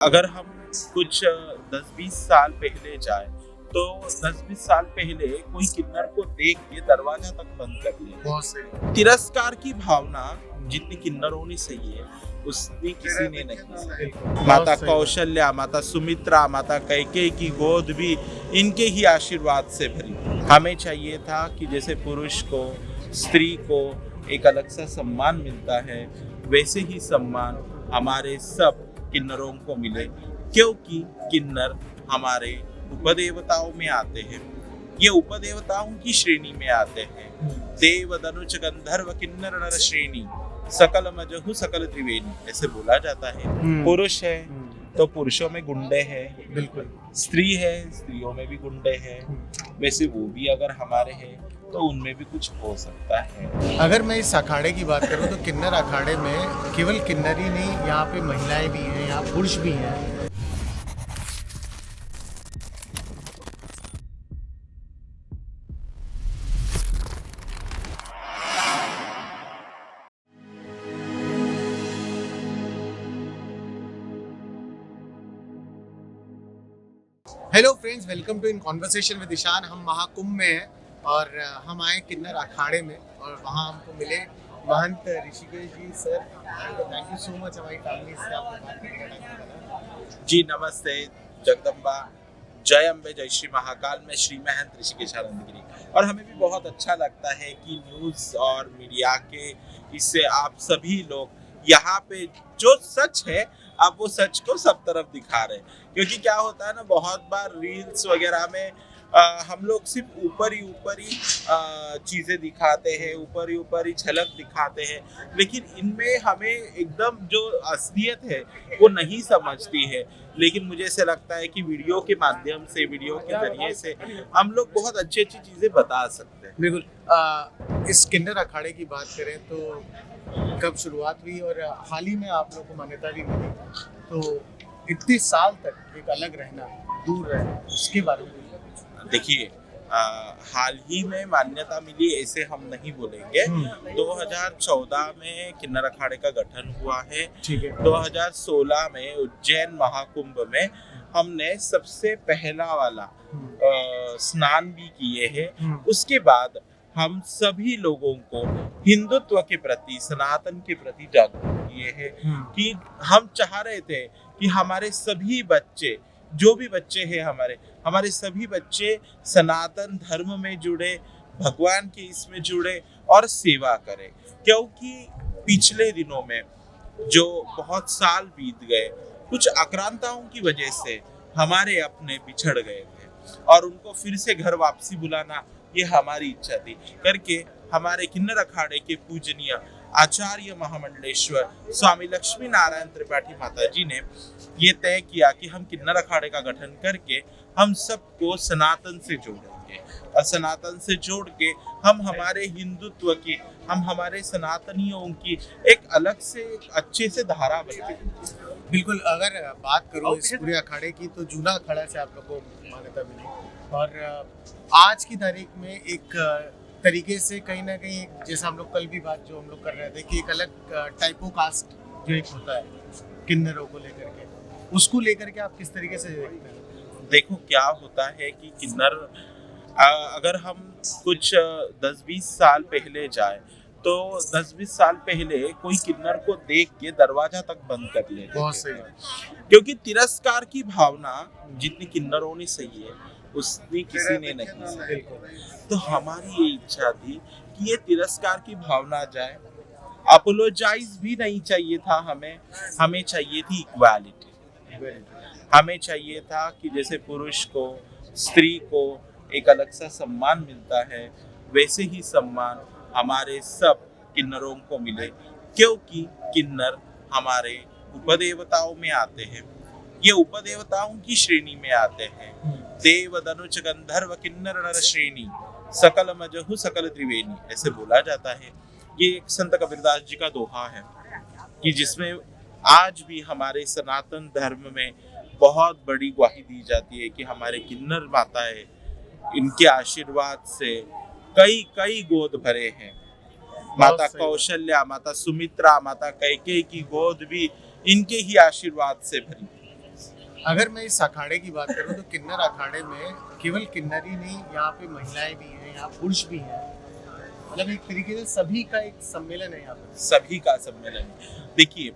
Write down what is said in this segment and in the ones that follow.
अगर हम कुछ 10-20 साल पहले जाए तो 10-20 साल पहले कोई किन्नर को देख के दरवाजा तक बंद कर ले। बहुत सही। तिरस्कार की भावना जितनी किन्नरों ने सही है उतनी किसी ने नहीं सही। बिल्कुल, माता बहुत सही बात। कौशल्या, माता सुमित्रा, माता कैकेयी की गोद भी इनके ही आशीर्वाद से भरी। हमें चाहिए था कि जैसे पुरुष को, स्त्री को एक अलग सा सम्मान मिलता है, वैसे ही सम्मान हमारे सब किन्नरों को मिले, क्योंकि किन्नर हमारे उपदेवताओं में आते हैं। ये उपदेवताओं की श्रेणी में आते हैं। देव दनुज गंधर्व किन्नर नर श्रेणी सकल मजहु सकल त्रिवेणी ऐसे बोला जाता है। पुरुष है तो पुरुषों में गुंडे हैं, बिल्कुल। स्त्री है स्त्रियों में भी गुंडे हैं, वैसे वो भी अगर हमारे हैं तो उनमें भी कुछ हो सकता है। अगर मैं इस अखाड़े की बात करूं तो किन्नर अखाड़े में केवल किन्नर ही नहीं, यहाँ पे महिलाएं भी हैं, यहाँ पुरुष भी हैं। Hello friends, welcome to in conversation with Ishaan. हम महाकुंभ में हैं और हम आए किन्नर अखाड़े में और वहाँ हमको मिले Mahant Rishikesh ji sir. Thank you so much हमारी फैमिली से आपने बात करने का टाइम निकाला। जी नमस्ते, जगदम्बा, जय अम्बे, जय श्री महाकाल में श्री महंत ऋषिकेश आनंदगिरी। और हमें भी बहुत अच्छा लगता है कि न्यूज़ और मीडिया के इससे आप सभी लोग यहाँ पे जो सच है आप वो सच को सब तरफ दिखा रहे हैं। क्योंकि क्या होता है ना, बहुत बार रील्स वगैरह में हम लोग सिर्फ ऊपर ही चीज़ें दिखाते हैं, ऊपर ही झलक दिखाते हैं, लेकिन इनमें हमें एकदम जो असलियत है वो नहीं समझती है। लेकिन मुझे ऐसे लगता है कि वीडियो के माध्यम से, वीडियो के जरिए से हम लोग बहुत अच्छी अच्छी चीज़ें बता सकते हैं। बिल्कुल। इस किन्नर अखाड़े की बात करें तो कब शुरुआत हुई और हाल ही में आप लोगों को मान्यता भी मिली, तो इतने साल तक एक अलग रहना, दूर रहना, उसके बारे में देखिए, हाल ही में मान्यता मिली ऐसे हम नहीं बोलेंगे। 2014 में किन्नर अखाड़े का गठन हुआ है। ठीक है। 2016 में उज्जैन महाकुंभ में हमने सबसे पहला वाला स्नान भी किए हैं। उसके बाद हम सभी लोगों को हिंदुत्व के प्रति, सनातन के प्रति जागरूक किए हैं कि हम चाह रहे थे कि हमारे सभी बच्चे, जो भी बच्चे हैं हमारे सभी बच्चे सनातन धर्म में जुड़े, भगवान के इसमें जुड़े और सेवा करें। क्योंकि पिछले दिनों में जो बहुत साल बीत गए, कुछ आक्रांताओं की वजह से हमारे अपने बिछड़ गए थे और उनको फिर से घर वापसी बुलाना ये हमारी इच्छा थी करके हमारे किन्नर अखाड़े के पूजनीय आचार्य महामंडलेश्वर स्वामी लक्ष्मी नारायण त्रिपाठी माता जी ने ये तय किया कि हम किन्नर अखाड़े का गठन करके हम सबको सनातन से जोड़ेंगे और सनातन से जोड़ के हम हमारे हिंदुत्व की, हम हमारे सनातनियों की एक अलग से, एक अच्छे से धारा बनाएंगे। बिल्कुल। अगर बात करूँ इस पूरे अखाड़े की तो जूना अखाड़ा से आप लोग को मान्यता मिली और आज की तारीख में एक तरीके से कहीं ना कहीं, जैसे हम लोग कल भी बात जो हम लोग कर रहे थे कि एक अलग टाइपो कास्ट जो एक होता है किन्नरों को लेकर के, उसको लेकर के आप किस तरीके से देखते हैं? देखो क्या होता है कि किन्नर, अगर हम कुछ 10-20 साल पहले जाए तो 10-20 साल पहले कोई किन्नर को देख के दरवाजा तक बंद कर लेते। बहुत सही। क्योंकि तिरस्कार की भावना जितनी किन्नरों ने सही है उतनी किसी ने नहीं सही। तो हमारी ये इच्छा थी कि ये तिरस्कार की भावना जाए। अपोलोजाइज भी नहीं चाहिए था हमें चाहिए थी इक्वालिटी। हमें चाहिए था कि जैसे पुरुष को, स्त्री को एक अलग सा सम्मान मिलता है, वैसे ही सम्मान हमारे सब किन्नरों को मिले, क्योंकि किन्नर हमारे उपदेवताओं में आते हैं। ये उपदेवताओं की श्रेणी में आते हैं। देव दनुज गंधर्व किन्नर नर श्रेणी सकल मजहु सकल त्रिवेणी ऐसे बोला जाता है। ये एक संत कबीरदास जी का दोहा है कि जिसमें आज भी हमारे सनातन धर्म में बहुत बड़ी ग्वाही दी जाती है कि हमारे किन्नर माताएं, इनके आशीर्वाद से कई कई गोद भरे हैं। माता कौशल्या, माता सुमित्रा, माता कैकेयी की गोद भी इनके ही आशीर्वाद से भरी। अगर मैं इस अखाड़े की बात करूं तो किन्नर अखाड़े में केवल किन्नर ही नहीं, यहाँ पे महिलाएं भी हैं, यहाँ पुरुष भी हैं, मतलब एक तरीके से सभी का एक सम्मेलन है यहाँ पे। सभी का सम्मेलन। देखिए,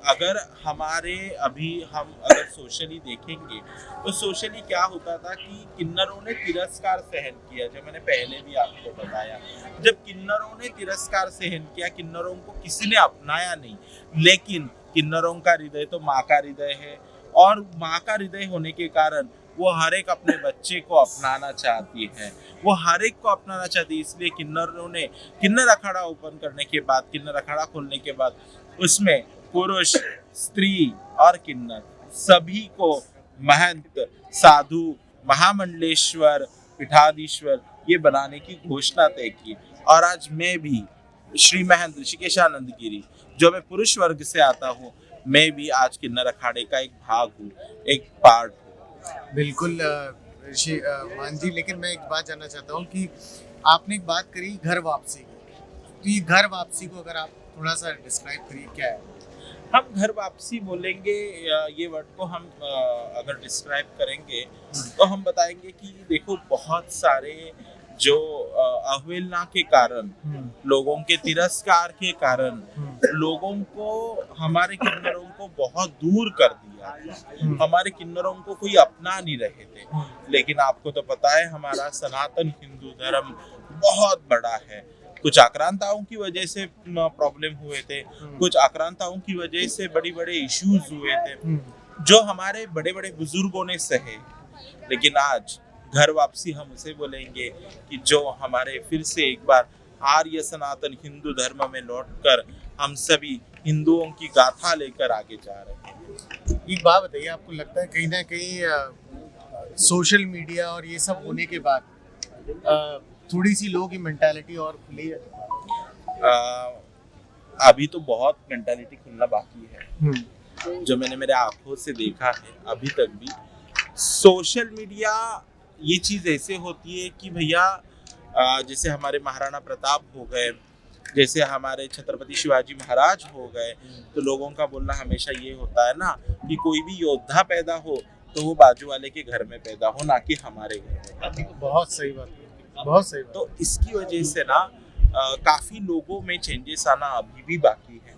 अगर हमारे अभी हम अगर सोशली देखेंगे तो सोशली क्या होता था कि किन्नरों ने तिरस्कार सहन किया, जब मैंने पहले भी आपको बताया, जब किन्नरों ने तिरस्कार सहन किया, किन्नरों को किसी ने अपनाया नहीं, लेकिन किन्नरों का हृदय तो माँ का हृदय है, और माँ का हृदय होने के कारण वो हर एक अपने बच्चे को अपनाना चाहती है, वो हर एक को अपनाना चाहती है। इसलिए किन्नरों ने किन्नर अखाड़ा ओपन करने के बाद, किन्नर अखाड़ा खोलने के बाद, उसमें पुरुष, स्त्री और किन्नर सभी को महंत, साधु, महामंडलेश्वर, पीठाधीश्वर ये बनाने की घोषणा तय की। और आज मैं भी श्री महंत ऋषिकेशानंद गिरी, जो मैं पुरुष वर्ग से आता हूँ, मैं भी आज किन्नर अखाड़े का एक भाग हूँ, एक पार्ट हूँ। बिल्कुल ऋषि मान जी, लेकिन मैं एक बात जानना चाहता हूँ कि आपने एक बात करी घर वापसी की, तो ये घर वापसी को अगर आप थोड़ा सा डिस्क्राइब करिए, क्या है? हम घर वापसी बोलेंगे, ये वर्ड को हम अगर डिस्क्राइब करेंगे तो हम बताएंगे कि देखो, बहुत सारे जो अवहेलना के कारण, लोगों के तिरस्कार के कारण, लोगों को, हमारे किन्नरों को बहुत दूर कर दिया, हमारे किन्नरों को कोई अपना नहीं रहे थे। लेकिन आपको तो पता है, हमारा सनातन हिंदू धर्म बहुत बड़ा है। कुछ आक्रांताओं की वजह से प्रॉब्लम हुए थे, कुछ आक्रांताओं की वजह से बड़े बड़े इश्यूज हुए थे, जो हमारे बड़े बड़े बुजुर्गों ने सहे। लेकिन आज घर वापसी हम उसे बोलेंगे कि जो हमारे फिर से एक बार आर्य सनातन हिंदू धर्म में लौटकर हम सभी हिंदुओं की गाथा लेकर आगे जा रहे हैं। एक बात बताइए, आपको लगता है कहीं ना कहीं सोशल मीडिया और ये सब होने के बाद थोड़ी सी लोगों की मेंटालिटी और खुली है? अभी तो बहुत मेंटालिटी खुलना बाकी है। जो मैंने मेरे आंखों से देखा है अभी तक भी, सोशल मीडिया ये चीज ऐसे होती है कि भैया, जैसे हमारे महाराणा प्रताप हो गए, जैसे हमारे छत्रपति शिवाजी महाराज हो गए, तो लोगों का बोलना हमेशा ये होता है ना कि कोई भी योद्धा पैदा हो तो वो बाजू वाले के घर में पैदा हो, ना कि हमारे घर में। बहुत सही बात, बहुत सही। तो इसकी वजह से ना काफी लोगों में चेंजेस आना अभी भी बाकी है।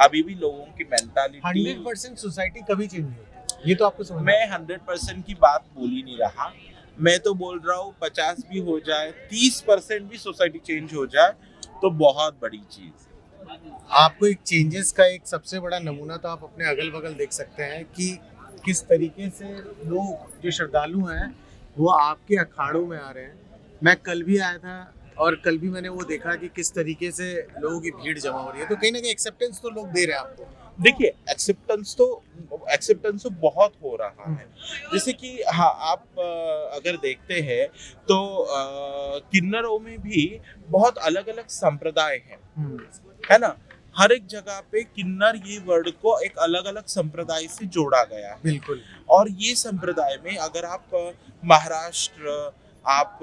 अभी भी लोगों की मेंटालिटी 100% सोसाइटी कभी चेंज नहीं होती, ये तो आपको समझ। मैं 100% की बात बोल ही नहीं रहा, मैं तो बोल रहा हूँ 50 भी हो जाए, 30% भी सोसाइटी चेंज हो जाए तो बहुत बड़ी चीज है। आपको एक चेंजेस का एक सबसे बड़ा नमूना तो आप अपने अगल बगल देख सकते हैं कि किस तरीके से लोग जो श्रद्धालु हैं वो आपके अखाड़ों में आ रहे हैं। मैं कल भी आया था और कल भी मैंने वो देखा कि किस तरीके से लोगों की भीड़ जमा हो रही है, तो कहीं ना कहीं एक्सेप्टेंस तो लोग दे रहे हैं आपको। देखिए, एक्सेप्टेंस तो बहुत हो रहा है। जैसे कि हाँ, आप अगर देखते हैं तो किन्नरों में भी बहुत अलग अलग संप्रदाय हैं, है ना। हर एक जगह पे किन्नर ये वर्ड को एक अलग अलग संप्रदाय से जोड़ा गया है। बिल्कुल। और ये संप्रदाय में अगर आप महाराष्ट्र, आप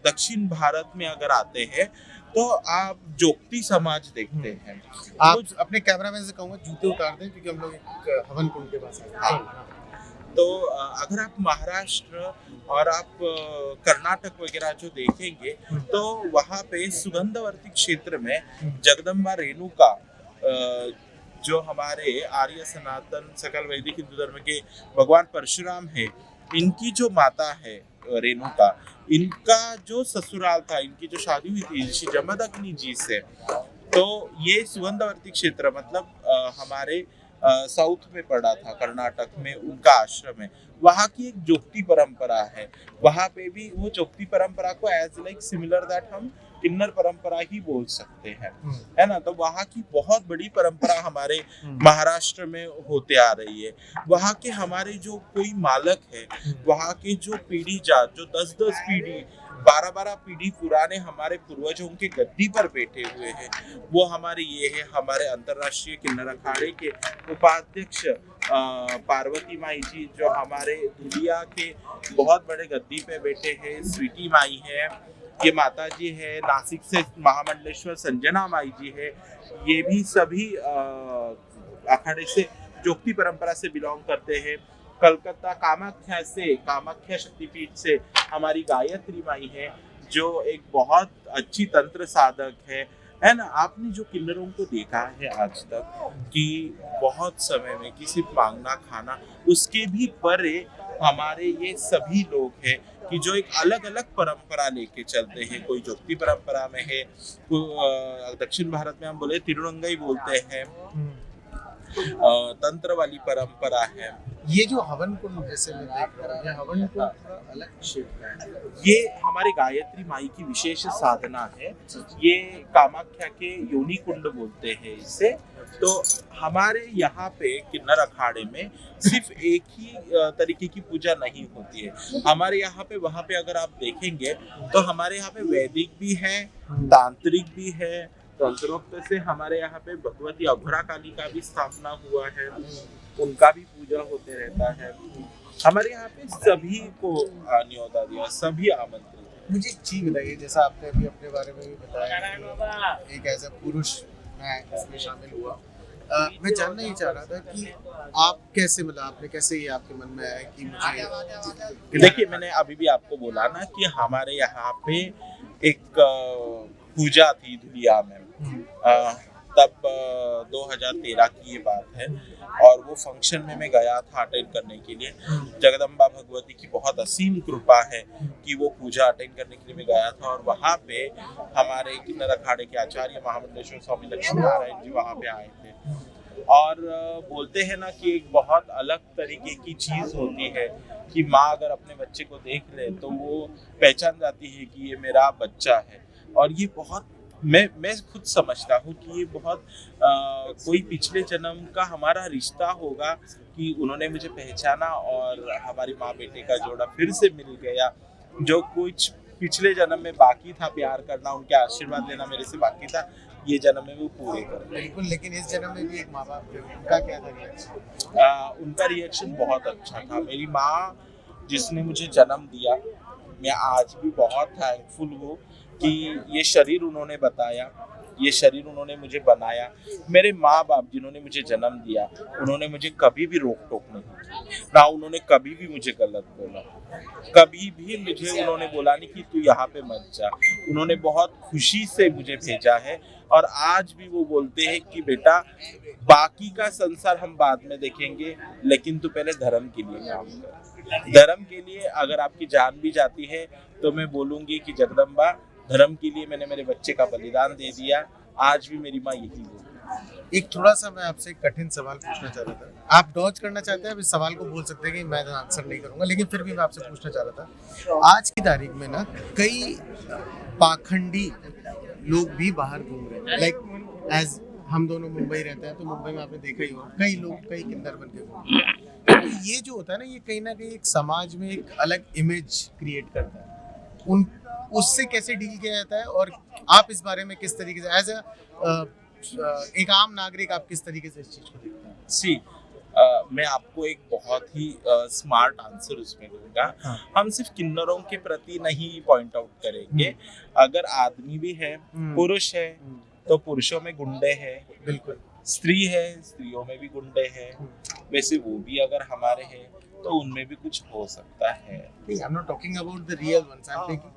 दक्षिण भारत में अगर आते हैं तो आप जोगती समाज देखते हैं। आप अपने कैमरामैन से कहूँगा जूते उतार दें, क्योंकि हम लोग एक हवन कुंड के पास हैं। हाँ। तो अगर आप महाराष्ट्र और आप कर्नाटक वगैरह जो देखेंगे तो वहाँ पे सुगंधवर्ती क्षेत्र में जगदम्बा रेणुका, जो हमारे आर्य सनातन सकल वैदिक हिंदू धर्म के भगवान परशुराम है, इनकी जो माता है रेणुका, इनका जो ससुराल था, इनकी जो शादी हुई थी ऋषि जमदग्नि जी से, तो ये सुगंधवर्ती क्षेत्र मतलब हमारे साउथ में पड़ा था, कर्नाटक में उनका आश्रम है। वहाँ की एक जोगती परंपरा है, वहाँ पे भी वो जोगती परंपरा को एज लाइक सिमिलर दैट हम किन्नर परंपरा ही बोल सकते हैं, है ना। तो वहाँ की बहुत बड़ी परंपरा हमारे महाराष्ट्र में होते आ रही है। वहाँ के हमारे जो कोई मालक है, वहाँ के जो पीढ़ी जात, जो 10-10 पीढ़ी, 12-12 पीढ़ी पुराने हमारे पूर्वजों के गद्दी पर बैठे हुए हैं, वो हमारे ये है, हमारे अंतर्राष्ट्रीय किन्नर अखाड़े के उपाध्यक्ष पार्वती माई जी, जो हमारे दुनिया के बहुत बड़े गद्दी पे बैठे हैं, स्वीटी माई है, ये माता जी है, नासिक से महामंडलेश्वर संजना माई जी है, ये भी सभी अखाड़े से जोगती परंपरा से बिलोंग करते हैं। कलकत्ता कामाख्या शक्तिपीठ से हमारी गायत्री माई है, जो एक बहुत अच्छी तंत्र साधक है ना। आपने जो किन्नरों को देखा है आज तक कि बहुत समय में कि सिर्फ मांगना खाना, उसके भी परे हमारे ये सभी लोग हैं कि जो एक अलग अलग परंपरा लेके चलते हैं। कोई जोगती परंपरा में है, दक्षिण भारत में हम बोले तिरुरंगाई बोलते हैं, तंत्र वाली परंपरा है। ये जो हवन कुंड जैसे मैं देख रहा हूँ, ये हवन कुंड थोड़ा अलग शेप का है। ये हमारे गायत्री माई की विशेष साधना है। ये कामाख्या के योनि कुंड बोलते हैं इसे। तो हमारे यहाँ पे किन्नर अखाड़े में सिर्फ एक ही तरीके की पूजा नहीं होती है। हमारे यहाँ पे वहाँ पे अगर आप देखेंगे तो हमारे यहाँ पे वैदिक भी है, तांत्रिक भी है। तंत्रोक्त से हमारे यहाँ पे भगवती अघोरा काली का भी स्थापना हुआ है, उनका भी पूजा होते रहता है। हमारे यहाँ पे सभी को न्योता दिया, सभी आमंत्रित। मुझे एक चीज बताइए, जैसा आपने अभी अपने बारे में भी बताया कि एक एज ए पुरुष मैं इसमें शामिल हुआ, मैं जानना ही चाह रहा था कि आप कैसे, मतलब आपने कैसे ये आपके मन में आया कि मुझे। देखिए, मैंने अभी भी आपको बोला ना कि हमारे यहाँ पे एक पूजा थी धुलिया में, तब 2013 की ये बात है। और वो फंक्शन में मैं गया था अटेंड करने के लिए। जगदम्बा भगवती की बहुत असीम कृपा है कि वो पूजा अटेंड करने के लिए मैं गया था। और वहाँ पे हमारे किन्नर अखाड़े के आचार्य महामंडलेश्वर स्वामी लक्ष्मी नारायण जी वहाँ पे आए थे। और बोलते हैं ना कि एक बहुत अलग तरीके की चीज़ होती है कि माँ अगर अपने बच्चे को देख ले तो वो पहचान जाती है कि ये मेरा बच्चा है। और ये बहुत मैं खुद समझता हूँ कि ये बहुत कोई पिछले जन्म का हमारा रिश्ता होगा कि उन्होंने मुझे पहचाना और हमारी माँ बेटे का जोड़ा फिर से मिल गया। जो कुछ पिछले जन्म में बाकी था प्यार करना, उनके आशीर्वाद लेना मेरे से बाकी था, ये जन्म में वो पूरे कर रहे। बिल्कुल, लेकिन इस जन्म में भी एक माँ बाप थे, उनका क्या था रिएक्शन? उनका रिएक्शन बहुत अच्छा था। मेरी माँ जिसने मुझे जन्म दिया, मैं आज भी बहुत थैंकफुल हूँ कि ये शरीर उन्होंने बताया, ये शरीर उन्होंने मुझे बनाया। मेरे माँ बाप जिन्होंने मुझे जन्म दिया, उन्होंने मुझे कभी भी रोक टोक नहीं की, ना उन्होंने कभी भी मुझे गलत बोला, कभी भी मुझे उन्होंने बोला नहीं कि तू यहाँ पे मत जा। उन्होंने बहुत खुशी से मुझे भेजा है। और आज भी वो बोलते हैं कि बेटा, बाकी का संसार हम बाद में देखेंगे, लेकिन तू पहले धर्म के लिए काम कर। धर्म के लिए अगर आपकी जान भी जाती है तो मैं बोलूंगी कि जगदम्बा, धर्म के लिए मैंने मेरे बच्चे का बलिदान दे दिया। आज भी मेरी माँ यही बोलती। एक थोड़ा सा मैं आपसे एक कठिन सवाल पूछना चाह रहा था। आप डॉज करना चाहते हैं, अब इस सवाल को बोल सकते हैं कि मैं आंसर नहीं करूंगा, लेकिन फिर भी मैं आपसे पूछना चाह रहा था। आज की तारीख में ना कई पाखंडी लोग भी बाहर घूम रहे हैं। लाइक एज हम दोनों मुंबई रहते हैं, तो मुंबई में आपने देखा ही होगा कई लोग कई किन्नर बन के घूम रहे हैं। तो ये जो होता है ना, ये कहीं ना कहीं एक समाज में एक अलग इमेज क्रिएट करता है। उससे कैसे डील किया जाता है, और आप इस बारे में किस तरीके से एज एक आम नागरिक आप किस तरीके से इस चीज को देखते हैं? मैं आपको एक बहुत ही स्मार्ट आंसर उसमें दूंगा। हाँ। हम सिर्फ किन्नरों के प्रति नहीं पॉइंट आउट करेंगे। अगर आदमी भी है, पुरुष है, तो पुरुषों में गुंडे हैं, बिल्कुल। स्त्री है, स्त्रियों में भी गुंडे हैं। वैसे वो भी अगर हमारे हैं तो उनमें भी कुछ हो सकता है। I'm not talking about the real ones.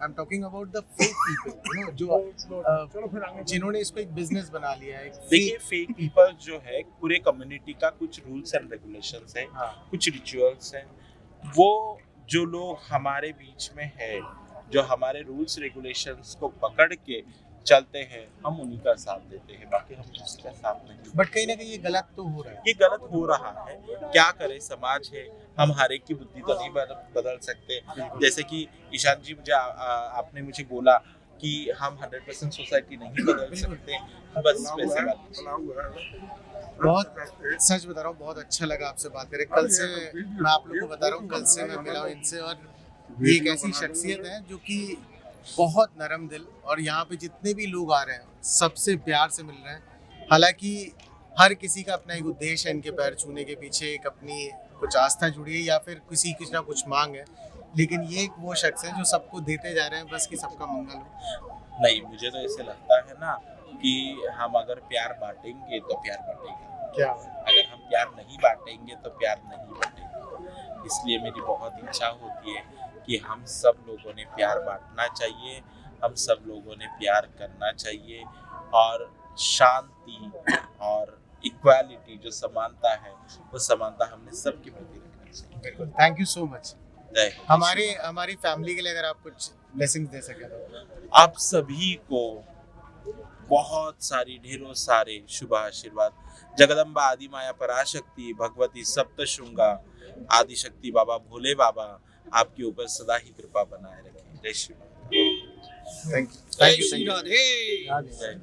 I'm talking about the fake people. You know, जो जिन्होंने इसको एक बिजनेस बना लिया है। देखिए, फेक पीपल जो है, पूरे कम्युनिटी का कुछ रूल्स एंड रेगुलेशंस है, कुछ रिचुअल्स हैं। वो जो लोग हमारे बीच में है, जो हमारे रूल्स रेगुलेशंस को पकड़ के चलते हैं, हम उन्हीं का साथ देते हैं, बाकी हम किसी का साथ नहीं। बट कहीं ना कहीं ये गलत तो हो रहा है। ये गलत हो रहा है, क्या करें, समाज है, हम हर एक की बुद्धि तो नहीं बदल सकते। जैसे कि ईशान जी, आपने मुझे बोला कि हम 100% सोसाइटी नहीं बदल सकते, बस वैसे बात। बहुत सच बता रहा हूँ, बहुत अच्छा लगा आपसे बात करें। कल से मैं आप लोग को बता रहा हूँ, कल से मैं मिला हूँ इनसे, और ये एक ऐसी शख्सियत है जो कि बहुत नरम दिल, और यहाँ पे जितने भी लोग आ रहे हैं सबसे प्यार से मिल रहे हैं। हालांकि हर किसी का अपना एक उद्देश्य है, इनके पैर छूने के पीछे एक अपनी कुछ आस्था जुड़ी है, या फिर किसी कुछ ना कुछ मांग है। लेकिन ये एक वो शख्स है जो सबको देते जा रहे हैं, बस कि सबका मंगल हो। नहीं, मुझे तो ऐसे लगता है ना कि हम अगर प्यार बांटेंगे तो प्यार बांटेंगे, क्या अगर हम प्यार नहीं बांटेंगे तो प्यार नहीं बटेगा। इसलिए मेरी बहुत इच्छा होती है कि हम सब लोगों ने प्यार बांटना चाहिए, हम सब लोगों ने प्यार करना चाहिए और शांति और इक्वालिटी जो समानता है वो समानता हमने सबके प्रति रखना चाहिए। बिल्कुल, थैंक यू सो मच। जय हिंद। हमारी फैमिली के लिए अगर आप कुछ ब्लेसिंग्स दे सके तो। आप सभी को बहुत सारी ढेरों सारे शुभ आशीर्वाद। जगदम्बा आदि माया पराशक्ति भगवती सप्तशृंगा आदि शक्ति बाबा भोले बाबा आपके ऊपर सदा ही कृपा बनाए रखें। जय श्री राधे। Thank you. जय श्री राधे। राधे। जय